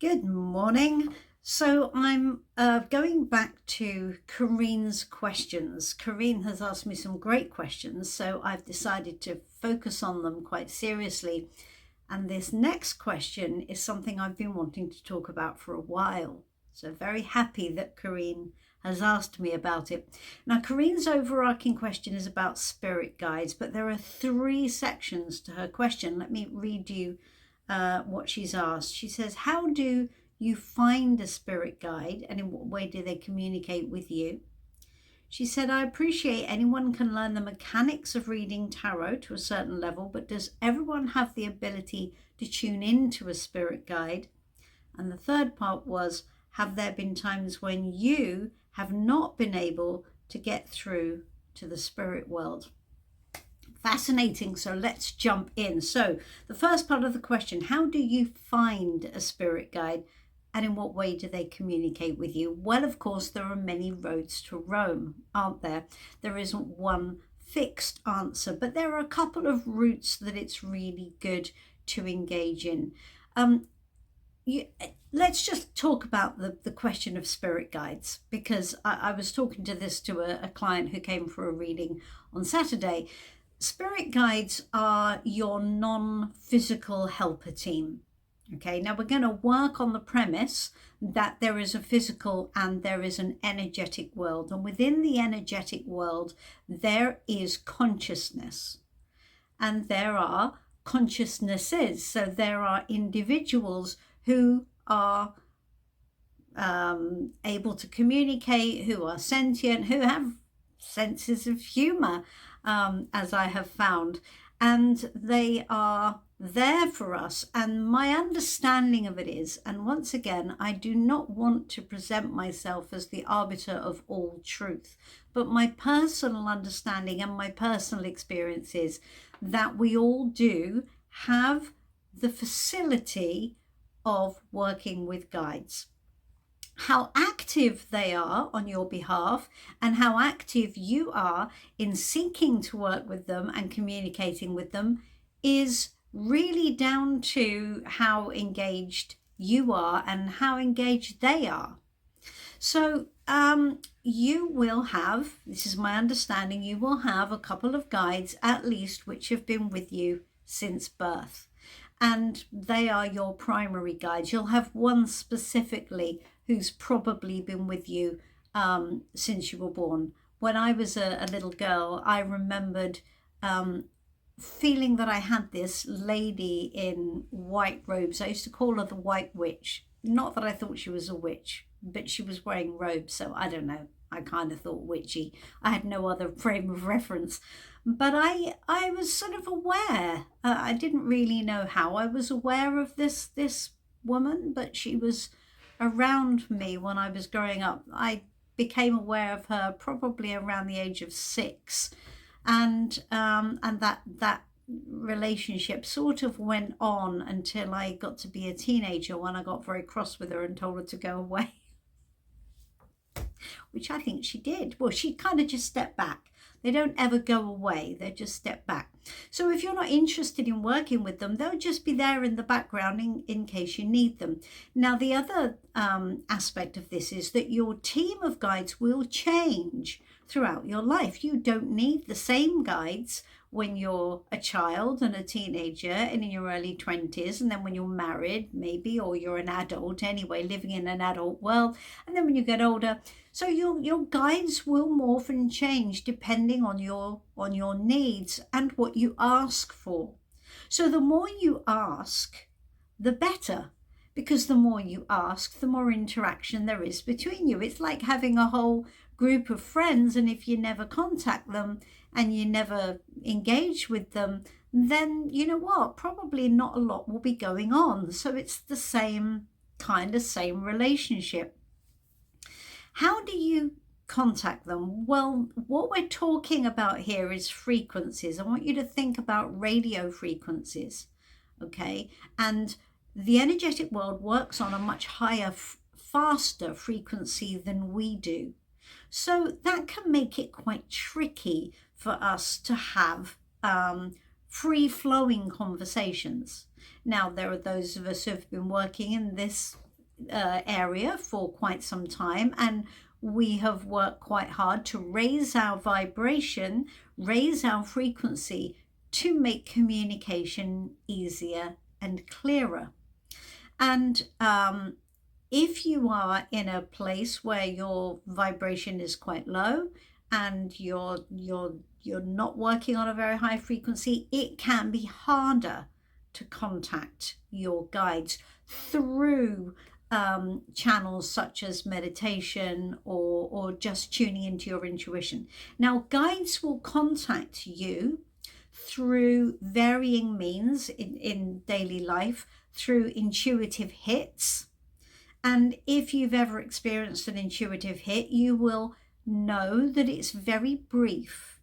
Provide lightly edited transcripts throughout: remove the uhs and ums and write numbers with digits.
Good morning. So I'm going back to Karine's questions. Karine has asked me some great questions, so I've decided to focus on them quite seriously. And this next question is something I've been wanting to talk about for a while. So very happy that Karine has asked me about it. Now, Karine's overarching question is about spirit guides, but there are three sections to her question. Let me read you what she's asked. She says, how do you find a spirit guide and in what way do they communicate with you? She said, I appreciate anyone can learn the mechanics of reading tarot to a certain level, but does everyone have the ability to tune into a spirit guide? And the third part was, have there been times when you have not been able to get through to the spirit world? Fascinating. So let's jump in. So the first part of the question, how do you find a spirit guide and in what way do they communicate with you? Well, of course, there are many roads to Rome, aren't there? There isn't one fixed answer, but there are a couple of routes that it's really good to engage in. Let's just talk about the question of spirit guides, because I was talking to a client who came for a reading on Saturday. Spirit guides are your non-physical helper team. Okay, now we're going to work on the premise that there is a physical and there is an energetic world. And within the energetic world, there is consciousness and there are consciousnesses. So there are individuals who are able to communicate, who are sentient, who have senses of humor, as I have found, and they are there for us. And my understanding of it is, and once again, I do not want to present myself as the arbiter of all truth, but my personal understanding and my personal experience is that we all do have the facility of working with guides. How active they are on your behalf and how active you are in seeking to work with them and communicating with them is really down to how engaged you are and how engaged they are. So you will have, this is my understanding, you will have a couple of guides at least which have been with you since birth. And they are your primary guides. You'll have one specifically who's probably been with you since you were born. When I was a little girl, I remembered feeling that I had this lady in white robes. I used to call her the White Witch. Not that I thought she was a witch, but she was wearing robes, so I don't know. I kind of thought witchy. I had no other frame of reference. But I was sort of aware. I didn't really know how I was aware of this woman, but she was around me when I was growing up. I became aware of her probably around the age of 6, and that relationship sort of went on until I got to be a teenager, when I got very cross with her and told her to go away, which I think she did. Well, she kind of just stepped back. They don't ever go away, they just step back. So if you're not interested in working with them, they'll just be there in the background in case you need them. Now, the other aspect of this is that your team of guides will change throughout your life. You don't need the same guides when you're a child and a teenager and in your early 20s, and then when you're married maybe, or you're an adult anyway, living in an adult world, and then when you get older. So your guides will morph and change depending on your needs and what you ask for. So the more you ask, the better, because the more you ask, the more interaction there is between you. It's like having a whole group of friends, and if you never contact them and you never engage with them, then you know what, probably not a lot will be going on. So it's the same relationship. How do you contact them? Well, what we're talking about here is frequencies. I want you to think about radio frequencies, okay? And the energetic world works on a much higher, faster frequency than we do. So that can make it quite tricky for us to have free-flowing conversations. Now, there are those of us who have been working in this area for quite some time, and we have worked quite hard to raise our vibration, raise our frequency to make communication easier and clearer. And if you are in a place where your vibration is quite low and you're not working on a very high frequency, it can be harder to contact your guides through channels such as meditation or just tuning into your intuition. Now, guides will contact you through varying means in daily life, through intuitive hits. And if you've ever experienced an intuitive hit, you will know that it's very brief.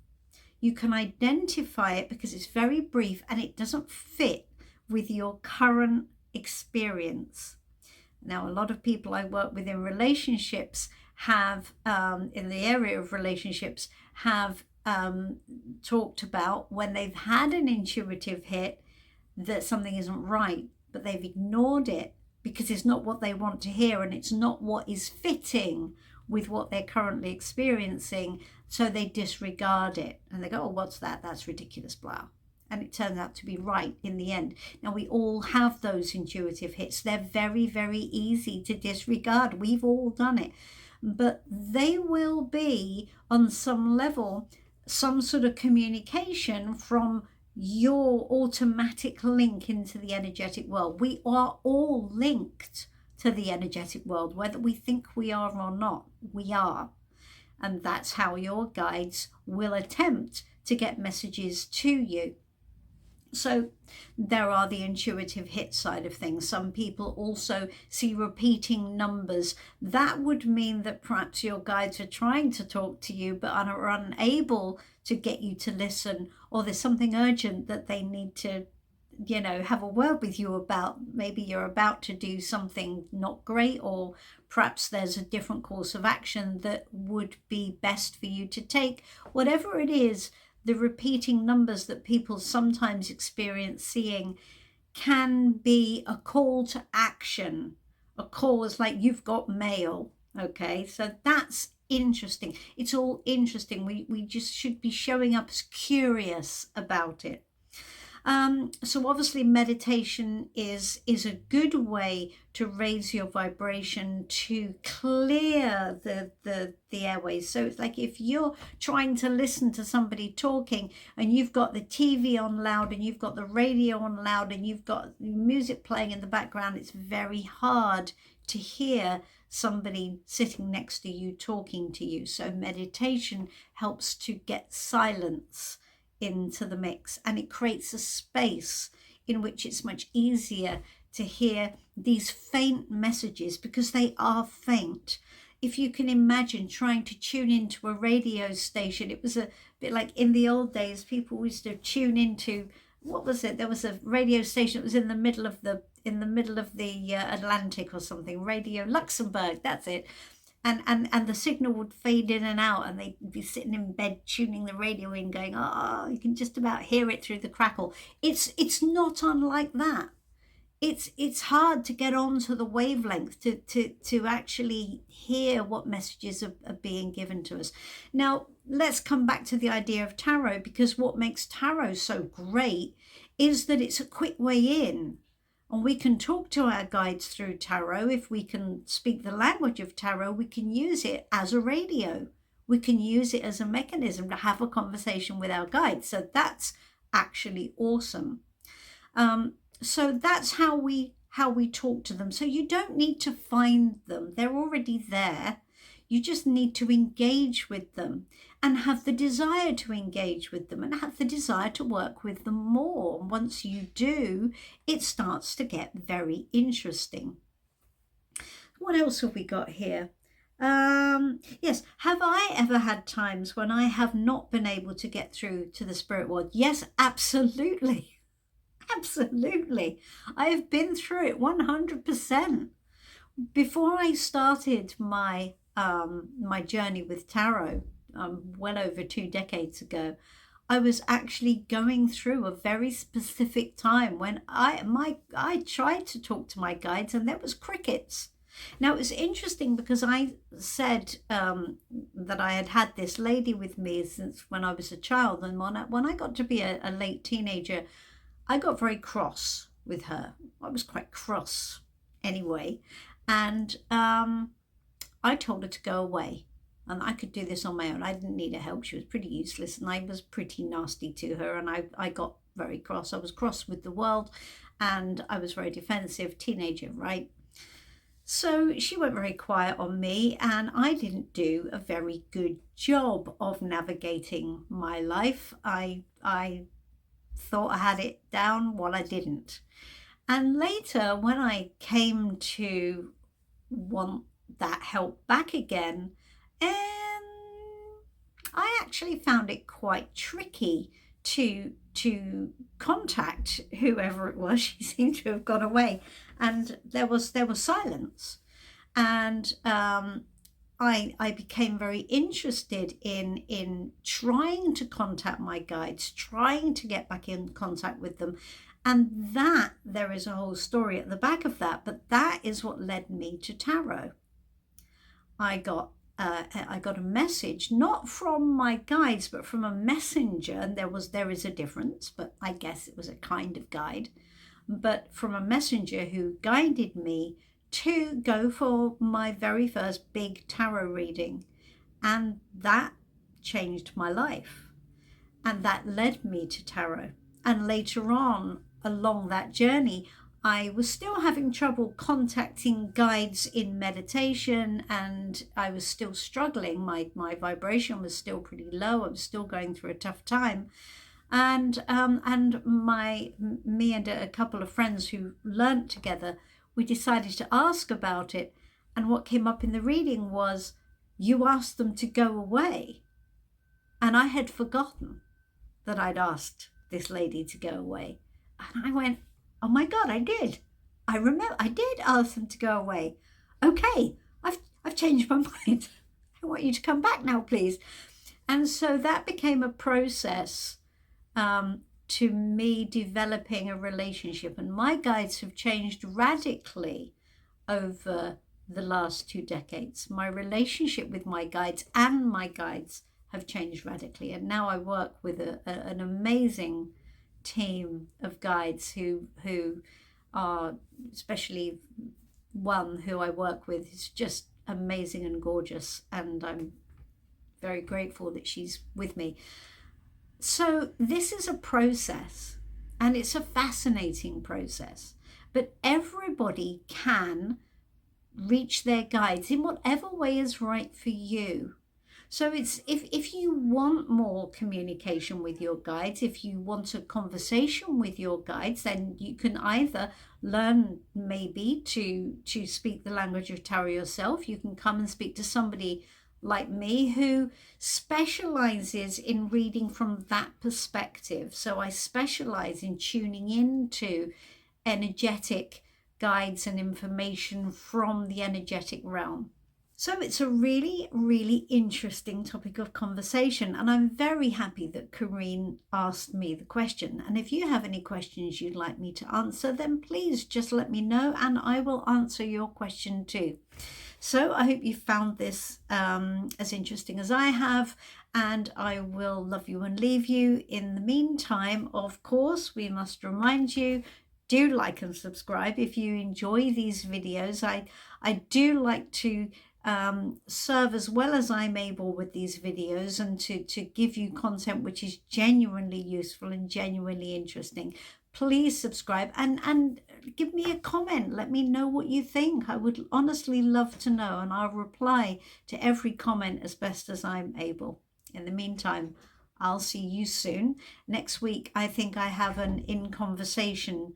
You can identify it because it's very brief and it doesn't fit with your current experience. Now, a lot of people I work with in relationships have, in the area of relationships, have talked about when they've had an intuitive hit that something isn't right, but they've ignored it because it's not what they want to hear and it's not what is fitting with what they're currently experiencing. So they disregard it and they go, oh, what's that? That's ridiculous, blah. And it turns out to be right in the end. Now, we all have those intuitive hits. They're very, very easy to disregard. We've all done it. But they will be, on some level, some sort of communication from your automatic link into the energetic world. We are all linked to the energetic world, whether we think we are or not, we are. And that's how your guides will attempt to get messages to you. So there are the intuitive hit side of things. Some people also see repeating numbers. That would mean that perhaps your guides are trying to talk to you but are unable to get you to listen, or there's something urgent that they need to, have a word with you about. Maybe you're about to do something not great, or perhaps there's a different course of action that would be best for you to take. Whatever it is, the repeating numbers that people sometimes experience seeing can be a call to action. A call is like, you've got mail. Okay, so that's interesting. It's all interesting. We just should be showing up as curious about it. So obviously meditation is a good way to raise your vibration, to clear the airways. So it's like if you're trying to listen to somebody talking and you've got the TV on loud and you've got the radio on loud and you've got music playing in the background, it's very hard to hear somebody sitting next to you talking to you. So meditation helps to get silence into the mix, and it creates a space in which it's much easier to hear these faint messages, because they are faint. If you can imagine trying to tune into a radio station, it was a bit like in the old days, people used to tune into, what was it? There was a radio station that was in the middle of the Atlantic or something, Radio Luxembourg, that's it. And the signal would fade in and out, and they'd be sitting in bed tuning the radio in, going, oh, you can just about hear it through the crackle. It's not unlike that. It's hard to get onto the wavelength to actually hear what messages are being given to us. Now, let's come back to the idea of tarot, because what makes tarot so great is that it's a quick way in. And we can talk to our guides through tarot. If we can speak the language of tarot, we can use it as a radio. We can use it as a mechanism to have a conversation with our guides. So that's actually awesome. So that's how we talk to them. So you don't need to find them. They're already there. You just need to engage with them and have the desire to engage with them and have the desire to work with them more. Once you do, it starts to get very interesting. What else have we got here? Yes, have I ever had times when I have not been able to get through to the spirit world? Yes, absolutely. Absolutely. I have been through it 100%. Before I started my journey with tarot, well over 2 decades ago, I was actually going through a very specific time when I tried to talk to my guides and there was crickets. Now, it was interesting because I said that I had had this lady with me since when I was a child. And when I got to be a late teenager, I got very cross with her. I was quite cross anyway. And I told her to go away. And I could do this on my own. I didn't need her help. She was pretty useless. And I was pretty nasty to her. And I got very cross. I was cross with the world. And I was very defensive, teenager, right? So she went very quiet on me, and I didn't do a very good job of navigating my life. I thought I had it down, well, I didn't. And later, when I came to want that help back again, I actually found it quite tricky to contact whoever it was. She seemed to have gone away, and there was silence. And I became very interested in trying to contact my guides, trying to get back in contact with them. And that, there is a whole story at the back of that, but that is what led me to tarot. I got a message, not from my guides, but from a messenger. And there is a difference, but I guess it was a kind of guide. But from a messenger who guided me to go for my very first big tarot reading. And that changed my life. And that led me to tarot. And later on, along that journey, I was still having trouble contacting guides in meditation, and I was still struggling. My vibration was still pretty low. I was still going through a tough time. And me and a couple of friends who learnt together, we decided to ask about it. And what came up in the reading was, you asked them to go away. And I had forgotten that I'd asked this lady to go away. And I went, oh my God, I did. I remember I did ask them to go away. Okay, I've changed my mind. I want you to come back now, please. And so that became a process to me developing a relationship. And my guides have changed radically over the last 2 decades. My relationship with my guides and my guides have changed radically. And now I work with an amazing team of guides who are, especially one who I work with, is just amazing and gorgeous. And I'm very grateful that she's with me. So this is a process, and it's a fascinating process, but everybody can reach their guides in whatever way is right for you. So it's if you want more communication with your guides, if you want a conversation with your guides, then you can either learn maybe to speak the language of tarot yourself. You can come and speak to somebody like me who specializes in reading from that perspective. So I specialize in tuning into energetic guides and information from the energetic realm. So it's a really, really interesting topic of conversation, and I'm very happy that Karine asked me the question. And if you have any questions you'd like me to answer, then please just let me know and I will answer your question too. So I hope you found this as interesting as I have, and I will love you and leave you. In the meantime, of course, we must remind you, do like and subscribe if you enjoy these videos. I do like to serve as well as I'm able with these videos, and to give you content which is genuinely useful and genuinely interesting. Please subscribe and give me a comment. Let me know what you think. I would honestly love to know, and I'll reply to every comment as best as I'm able. In the meantime, I'll see you soon. Next week, I think I have an In Conversation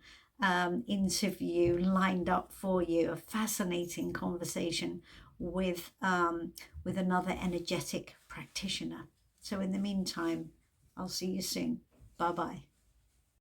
interview lined up for you, a fascinating conversation with another energetic practitioner. So in the meantime, I'll see you soon. Bye-bye.